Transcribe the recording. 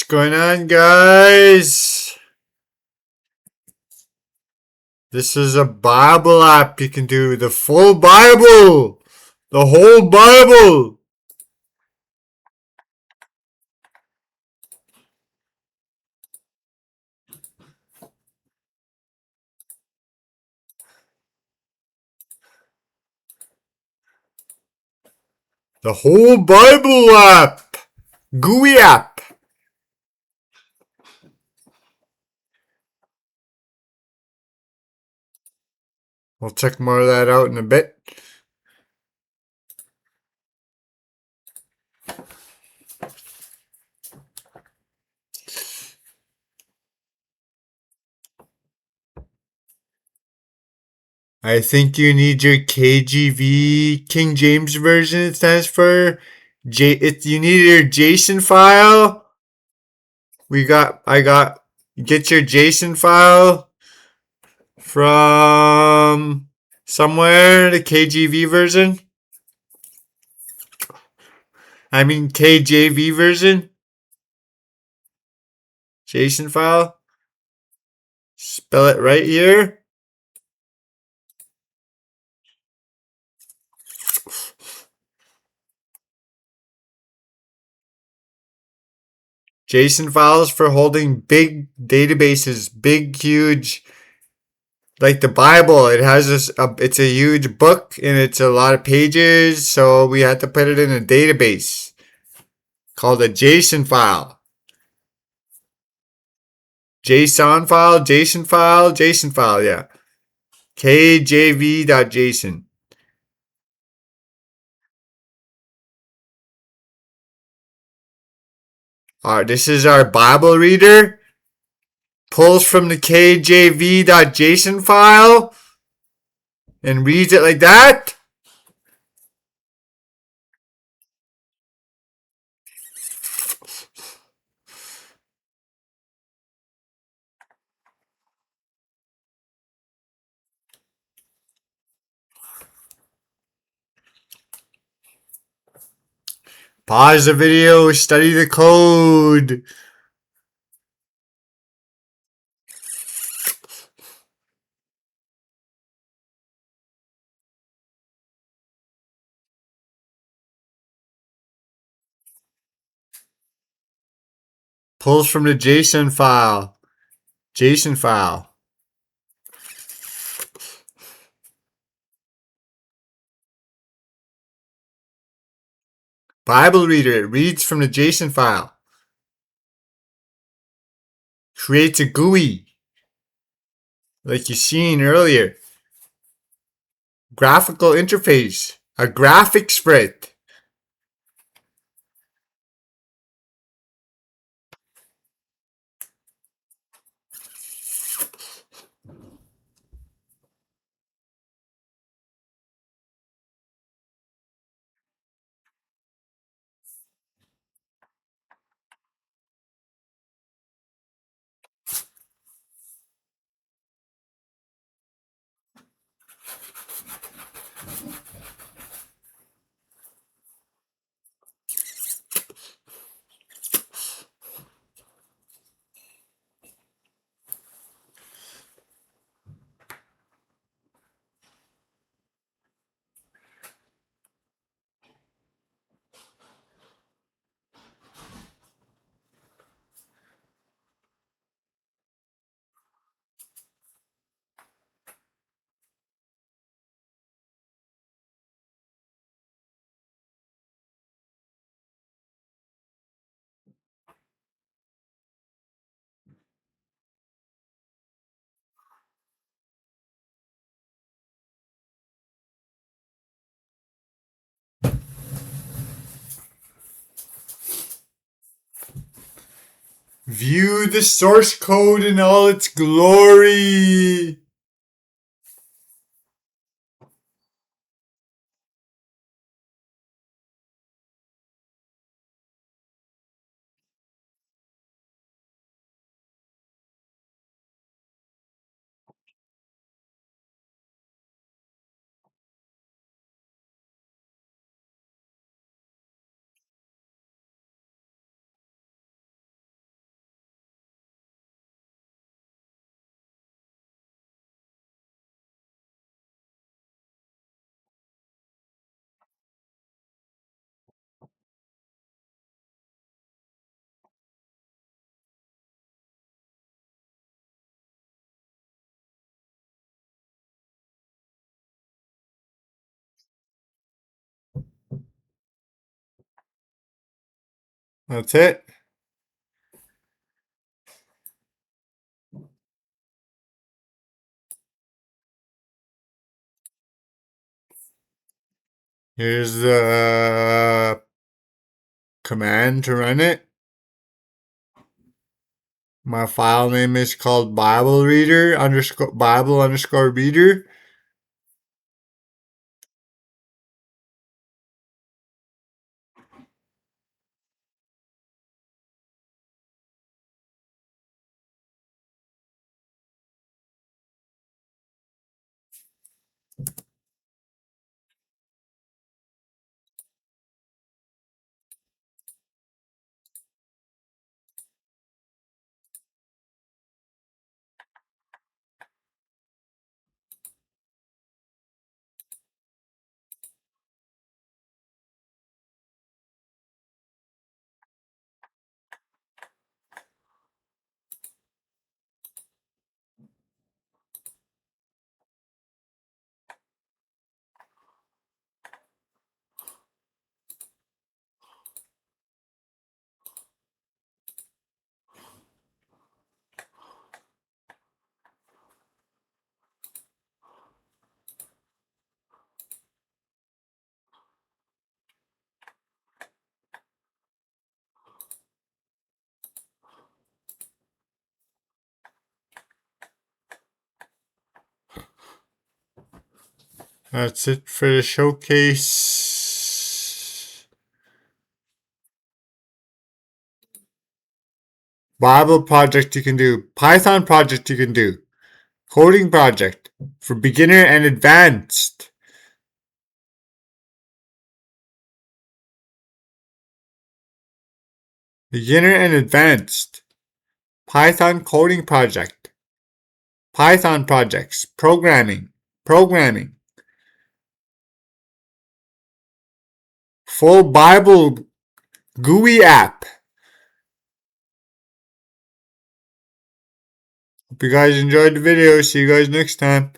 going on, guys? This is a Bible app. You can do the full Bible, the whole Bible. The whole Bible app. GUI app. We'll check more of that out in a bit. I think you need your KGV, King James Version. It stands for you need your JSON file. Get your JSON file from somewhere, the KGV version. I mean KJV version. JSON file. Spell it right here. JSON files for holding big databases, big, huge, like the Bible. It has this. It's a huge book and it's a lot of pages, so we had to put it in a database called a JSON file. JSON file, JSON file, JSON file. Yeah, KJV.json. This is our Bible reader. Pulls from the KJV.json file and reads it like that. Pause the video, study the code. Pulls from the JSON file. JSON file. Bible reader, it reads from the JSON file. Creates a GUI, like you seen earlier. Graphical interface, a graphic spread. View the source code in all its glory. That's it. Here's the command to run it. My file name is called Bible underscore reader. That's it for the showcase. Bible project you can do. Python project you can do. Coding project for beginner and advanced. Beginner and advanced. Python coding project. Python projects. Programming. Full Bible GUI app. Hope you guys enjoyed the video. See you guys next time.